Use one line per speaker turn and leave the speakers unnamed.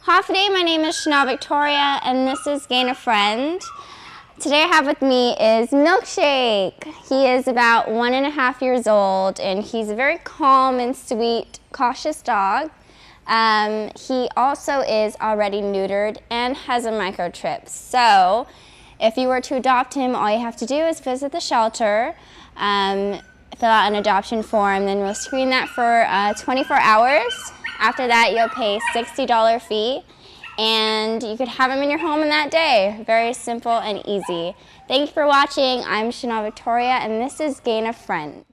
Hi, today my name is Chanel Victoria and this is Gain a Friend. Today I have with me is Milkshake. He is about 1.5 years old and he's a very calm and sweet, cautious dog. He also is already neutered and has a microchip. So if you were to adopt him, all you have to do is visit the shelter, fill out an adoption form, then we'll screen that for 24 hours. After that, you'll pay a $60 fee, and you could have them in your home in that day. Very simple and easy. Thank you for watching. I'm Chanel Victoria, and this is Gain a Friend.